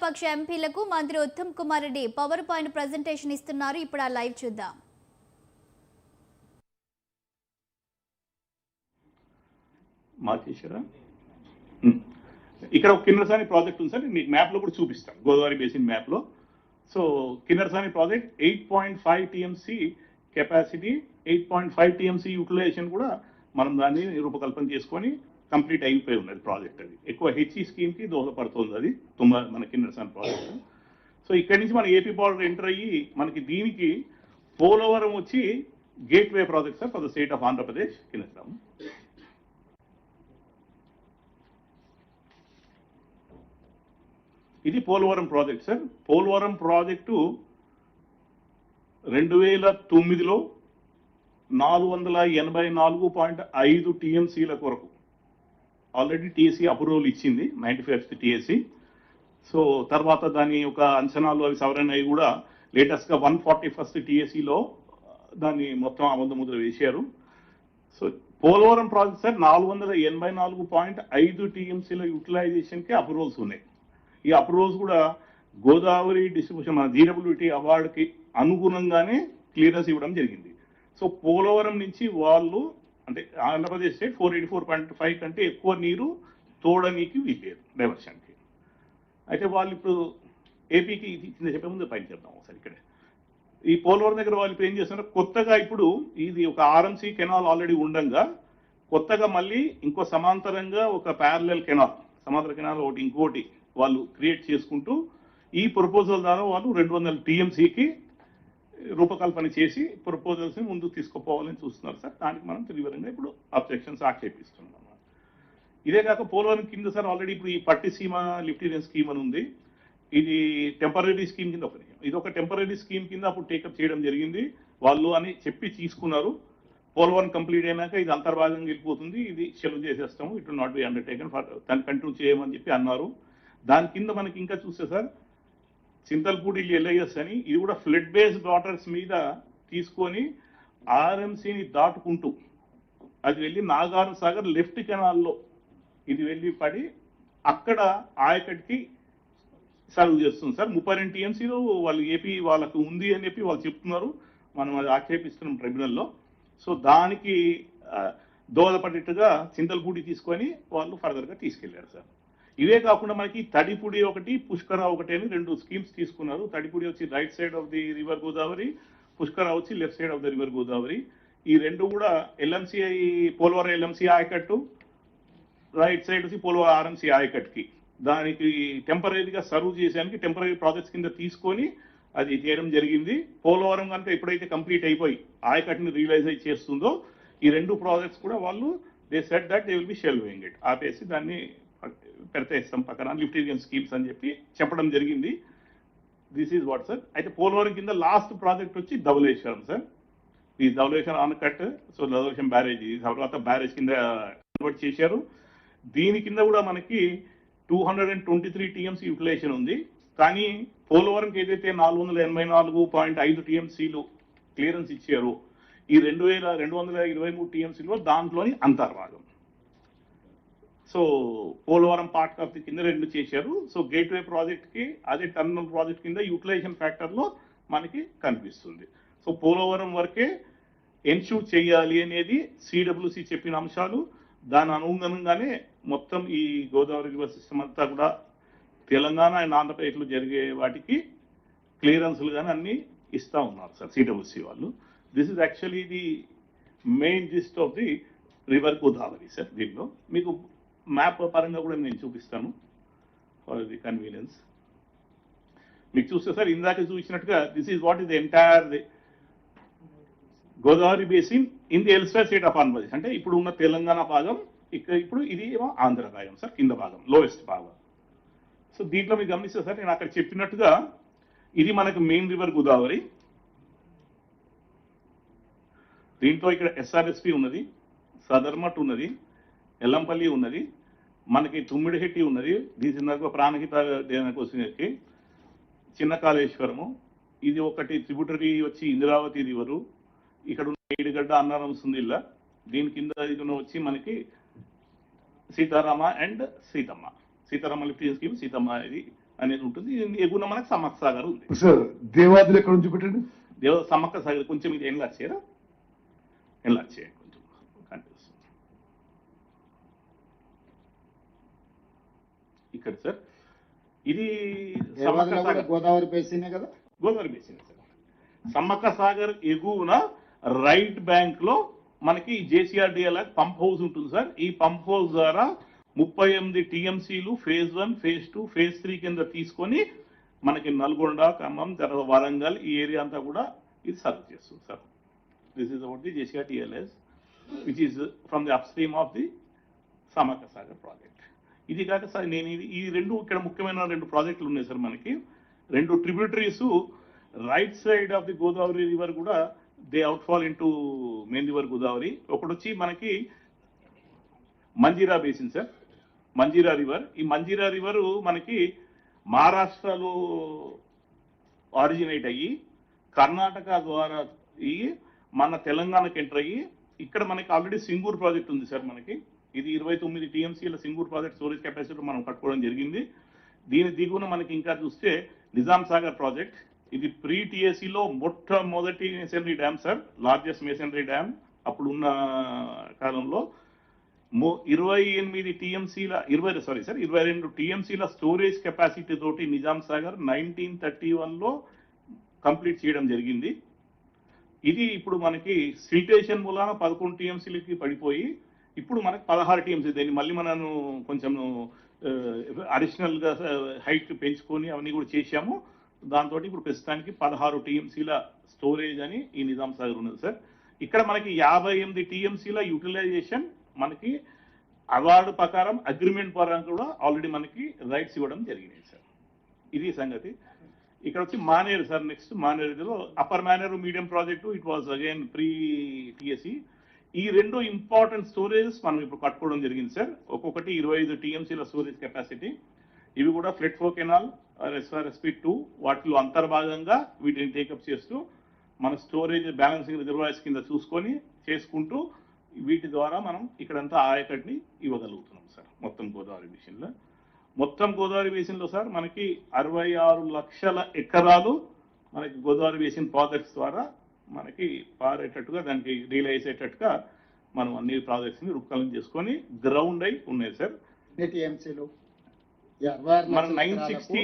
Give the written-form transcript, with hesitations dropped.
పక్ష ఎంపీలకు మంత్రి Uttam Kumar Reddy power point presentation ఇస్తున్నారు. ఇప్పుడు ఆ లైవ్ చూద్దాం. ఇక్కడ ఒక కిన్నెరసాని ప్రాజెక్ట్ ఉంది సార్, మీకు మ్యాప్ లో కూడా చూపిస్తాను. గోదావరి బేసిన్ మ్యాప్ లో. So Kinnerasani project 8.5 TMC capacity, 8.5 TMC utilization కూడా మనం దాన్ని రూపకల్పన చేసుకొని కంప్లీట్ అయిపోయి ఉన్నది ప్రాజెక్ట్. అది ఎక్కువ హెచ్ఈ స్కీమ్ కి దోహదపడుతుంది అది మన కిన్నెరసాని ప్రాజెక్ట్. సో ఇక్కడి నుంచి మన ఏపీ బార్డర్ ఎంటర్ అయ్యి మనకి దీనికి పోలవరం వచ్చి gateway project sir for the state of Andhra Pradesh. Kinnerasani ఇది Polavaram project sir. Polavaram project 2009లో 484.5 టీఎంసీల కొరకు ఆల్రెడీ టీఎస్సీ అప్రూవల్ ఇచ్చింది, 95th టీఎస్సీ. సో తర్వాత దాని ఒక అంచనాలు అవి సవరణ అయి కూడా లేటెస్ట్గా 141st టీఎస్సీలో దాన్ని మొత్తం ఆమోద ముద్ర వేశారు. సో పోలవరం ప్రాజెక్ట్ సార్ 484.5 టీఎంసీల యూటిలైజేషన్కి అప్రూవల్స్ ఉన్నాయి. ఈ అప్రూవల్స్ కూడా గోదావరి డిస్ట్రిబ్యూషన్ మన జీడబ్ల్యూటీ అవార్డుకి అనుగుణంగానే క్లియరెన్స్ ఇవ్వడం జరిగింది. సో పోలవరం నుంచి వాళ్ళు అంటే ఆంధ్రప్రదేశ్ స్టేట్ 484.5 కంటే ఎక్కువ నీరు తోడనీకి వీల్లేదు డైవర్షన్కి. అయితే వాళ్ళు ఇప్పుడు ఏపీకి కింద చెప్పే ముందు పైన చెప్తాం ఒకసారి. ఇక్కడ ఈ పోలవరం దగ్గర వాళ్ళు ఇప్పుడు ఏం చేస్తున్నారు, కొత్తగా ఇప్పుడు ఇది ఒక ఆర్ఎంసీ కెనాల్ ఆల్రెడీ ఉండగా కొత్తగా మళ్ళీ ఇంకో సమాంతరంగా ఒక ప్యారలల్ కెనాల్, సమాంతర కెనాల్ ఒకటి ఇంకోటి వాళ్ళు క్రియేట్ చేసుకుంటూ ఈ ప్రపోజల్ ద్వారా వాళ్ళు 200 టీఎంసీకి రూపకల్పన చేసి ప్రపోజల్స్ని ముందుకు తీసుకుపోవాలని చూస్తున్నారు సార్. దానికి మనం తీవ్రంగా ఇప్పుడు అబ్జెక్షన్స్ ఆక్షేపిస్తున్నాం. ఇదే కాక పోలవరం కింద సార్ ఆల్రెడీ ఇప్పుడు ఈ పట్టిసీమ లిఫ్ట్ ఇరిగేషన్ స్కీమ్ అని ఉంది. ఇది టెంపరీ స్కీమ్ కింద ఇది ఒక టెంపరీ స్కీమ్ కింద అప్పుడు టేకప్ చేయడం జరిగింది వాళ్ళు అని చెప్పి తీసుకున్నారు. పోలవరం కంప్లీట్ అయినాక ఇది అంతర్భాగంగా వెళ్ళిపోతుంది, ఇది షెడ్యూల్ చేసేస్తాము, it will not be undertaken for దాన్ని కంటిన్యూ చేయమని చెప్పి అన్నారు. దాని కింద మనకి ఇంకా చూస్తే సార్ చింతల్పూడి ఎల్ఐఎస్ అని ఇది కూడా ఫ్లడ్ బేస్డ్ వాటర్స్ మీద తీసుకొని ఆర్ఎంసీని దాటుకుంటూ అది వెళ్ళి నాగార్జున సాగర్ లెఫ్ట్ కెనాల్లో ఇది వెళ్ళి పడి అక్కడ ఆయకట్కి సర్వ్ చేస్తుంది సార్. 32 టీఎంసీలో వాళ్ళు ఏపీ వాళ్ళకు ఉంది అని చెప్పి వాళ్ళు చెప్తున్నారు, మనం అది ఆక్షేపిస్తున్నాం ట్రిబ్యునల్లో. సో దానికి దోహదపడేట్టుగా చింతల్పూడి తీసుకొని వాళ్ళు ఫర్దర్గా తీసుకెళ్లారు సార్. ఇవే కాకుండా మనకి తడిపుడి ఒకటి, పుష్కర ఒకటి అని 2 స్కీమ్స్ తీసుకున్నారు. తడిపుడి వచ్చి right side of the river Godavari, Pushkara వచ్చి left side of the river Godavari. ఈ రెండు కూడా ఎల్ఎంసీఐ పోలవరం ఎల్ఎంసీ ఆయకట్టు, రైట్ సైడ్ వచ్చి పోలవరం ఆర్ఎంసీ ఆయకట్కి దానికి టెంపరీగా సర్వ్ చేసేందుకు టెంపరీ ప్రాజెక్ట్స్ కింద తీసుకొని అది చేయడం జరిగింది. పోలవరం కనుక ఎప్పుడైతే కంప్లీట్ అయిపోయి ఆయకట్ని రియలైజ్ చేస్తుందో ఈ 2 ప్రాజెక్ట్స్ కూడా వాళ్ళు they said that they will be shelving it, ఆపేసి దాన్ని పెడతాయిస్తాం పక్కన లిఫ్ట్ ఇరిగేషన్ స్కీమ్స్ అని చెప్పి చెప్పడం జరిగింది. This is what sir. అయితే పోలవరం కింద లాస్ట్ ప్రాజెక్ట్ వచ్చి ధవళేశ్వరం సార్. ఈ ధవళేశ్వరం ఆనకట్, సో ధవళేశ్వరం బ్యారేజ్ తర్వాత బ్యారేజ్ కింద కన్వర్ట్ చేశారు. దీని కింద కూడా మనకి 223 టీఎంసీ యూటిలైజేషన్ ఉంది. కానీ పోలవరంకి ఏదైతే 484.5 టీఎంసీలు క్లియరెన్స్ ఇచ్చారో ఈ 2223 టీఎంసీలో దాంట్లోని అంతర్భాగం. So Polavaram part of the కింద 2 చేశారు. సో గేట్వే ప్రాజెక్ట్కి అదే టర్మినల్ ప్రాజెక్ట్ కింద యూటిలైజేషన్ ఫ్యాక్టర్లో మనకి కనిపిస్తుంది. సో పోలవరం వరకే ఎన్ష్యూర్ చేయాలి అనేది సిడబ్ల్యూసి చెప్పిన అంశాలు. దాని అనుగుణంగానే మొత్తం ఈ గోదావరి రివర్ సిస్టమ్ అంతా కూడా తెలంగాణ అండ్ ఆంధ్రప్రదేశ్లో జరిగే వాటికి క్లియరెన్స్లు కానీ అన్నీ ఇస్తూ ఉన్నారు సార్ సిడబ్ల్యూసి వాళ్ళు. This is actually the main gist of the river Godavari sir. దీనిలో మీకు మ్యాప్ పరంగా కూడా నేను చూపిస్తాను ఫర్ ది కన్వీనియన్స్. మీకు చూస్తే సార్ ఇందాక చూసినట్టుగా this is what is the entire the Godavari basin in the elsewhere state of Andhra Pradesh. అంటే ఇప్పుడు ఉన్న తెలంగాణ భాగం ఇక్కడ, ఇప్పుడు ఇది ఏమో ఆంధ్ర భాగం సార్, కింద భాగం లోయెస్ట్ భాగం. సో దీంట్లో మీరు గమనిస్తే సార్ నేను అక్కడ చెప్పినట్టుగా ఇది మనకు మెయిన్ రివర్ గోదావరి. దీంట్లో ఇక్కడ ఎస్ఆర్ఎస్పి ఉన్నది, సదర్మట్ ఉన్నది, ఎల్లంపల్లి ఉన్నది, మనకి తుమ్మిడిహెట్టి ఉన్నది, దీని ప్రాణహిత కోసినకి చిన్న కాళేశ్వరము, ఇది ఒకటి ట్రిబ్యూటరీ వచ్చి ఇంద్రావతి రివరు, ఇక్కడ ఉన్న ఏడుగడ్డ అన్నారం సుందిల్ల, దీని కింద వచ్చి మనకి Sitarama and Sitamma, Sitarama lift scheme, Sitamma ఇది అనేది ఉంటుంది. ఎగువన మనకి సమ్మక్క సాగర్ ఉంది. సార్ దేవాదులు ఎక్కడ నుంచి పెట్టండి? సమ్మక్క సాగర్ కొంచెం ఇది ఎన్లా చేయరా, ఎన్లా చేయండి కొంచెం కనిపిస్తుంది ఇక్కడ సార్. ఇది సమ్మక్క సాగర్ గోదావరి బేసినే కదా, గోదావరి బేసిన్ సార్. సమ్మక్క సాగర్ ఎగువన రైట్ బ్యాంక్ లో మనకి జేసీఆర్డీఎల్ పంప్ హౌస్ ఉంటుంది సార్. ఈ పంప్ హౌస్ ద్వారా 38 టీఎంసీలు ఫేజ్ 1, ఫేజ్ 2, ఫేజ్ 3 కింద తీసుకొని మనకి నల్గొండ, ఖమ్మం, తర్వాత వరంగల్ ఈ ఏరియా అంతా కూడా ఇది సర్వ్ చేస్తుంది sir. This is about the JCRDLS which is from the upstream of the Sammakka Sagar project. ఇది కాక సార్ నేను ఈ రెండు ఇక్కడ ముఖ్యమైన 2 ప్రాజెక్టులు ఉన్నాయి సార్. మనకి 2 tributaries right side of the Godavari river కూడా they outfall into main river Godavari. ఒకటి వచ్చి మనకి Manjira basin sir, Manjira river. ఈ మంజీరా రివర్ మనకి మహారాష్ట్రలో ఆరిజినేట్ అయ్యి కర్ణాటక ద్వారా అయ్యి మన తెలంగాణకి ఎంటర్ అయ్యి ఇక్కడ మనకి ఆల్రెడీ సింగూర్ ప్రాజెక్ట్ ఉంది సార్. మనకి ఇది 29 టీఎంసీల సింగూర్ ప్రాజెక్ట్ స్టోరేజ్ కెపాసిటీ మనం కట్టుకోవడం జరిగింది. దీని దిగువన మనకి ఇంకా చూస్తే నిజాం సాగర్ ప్రాజెక్ట్. ఇది ప్రీ టీఎస్సీలో మొట్టమొదటి మెసనరీ డ్యామ్ సార్, లార్జెస్ట్ మెసనరీ డ్యామ్ అప్పుడు ఉన్న కాలంలో. 22 టీఎంసీల స్టోరేజ్ కెపాసిటీ తోటి నిజాం సాగర్ 1931లో కంప్లీట్ చేయడం జరిగింది. ఇది ఇప్పుడు మనకి సిల్టేషన్ మూలాన 11 టీఎంసీలకి పడిపోయి ఇప్పుడు మనకి 16 టీఎంసీ. దీన్ని మళ్ళీ మనం కొంచెం అడిషనల్ గా హైట్ పెంచుకొని అవన్నీ కూడా చేశాము. దాంతో ఇప్పుడు ప్రస్తుతానికి 16 టీఎంసీల స్టోరేజ్ అని ఈ నిజాం సాగర్ ఉన్నది సార్. ఇక్కడ మనకి 58 టీఎంసీల యూటిలైజేషన్ మనకి అవార్డు ప్రకారం అగ్రిమెంట్ పరంగా కూడా ఆల్రెడీ మనకి రైట్స్ ఇవ్వడం జరిగినాయి సార్. ఇది సంగతి. ఇక్కడ వచ్చి మానేరు సార్. నెక్స్ట్ మానేరులో upper Maneru medium project it was again pre TSC. ఈ 2 ఇంపార్టెంట్ స్టోరేజెస్ మనం ఇప్పుడు కట్టుకోవడం జరిగింది సార్. ఒక్కొక్కటి 25 టీఎంసీల స్టోరేజ్ కెపాసిటీ. ఇవి కూడా ఫ్లడ్ ఫ్లో కెనాల్ SRSP2 వాటిలో అంతర్భాగంగా వీటిని టేకప్ చేస్తూ మన స్టోరేజ్ బ్యాలెన్సింగ్ రిజర్వాయర్స్ కింద చూసుకొని చేసుకుంటూ వీటి ద్వారా మనం ఇక్కడంతా ఆయకట్ని ఇవ్వగలుగుతున్నాం సార్. మొత్తం గోదావరి బేసిన్లో, మొత్తం గోదావరి బేసిన్లో సార్ మనకి 66 లక్షల ఎకరాలు మనకి గోదావరి బేసిన్ ప్రాజెక్ట్స్ ద్వారా మనకి పారేటట్టుగా దానికి రియలైజ్ అయ్యేటట్టుగా మనం అన్ని ప్రాజెక్ట్స్ని రూపకల్పన చేసుకొని గ్రౌండ్ అయి ఉన్నాయి సార్. టీఎంసీలు మనం 960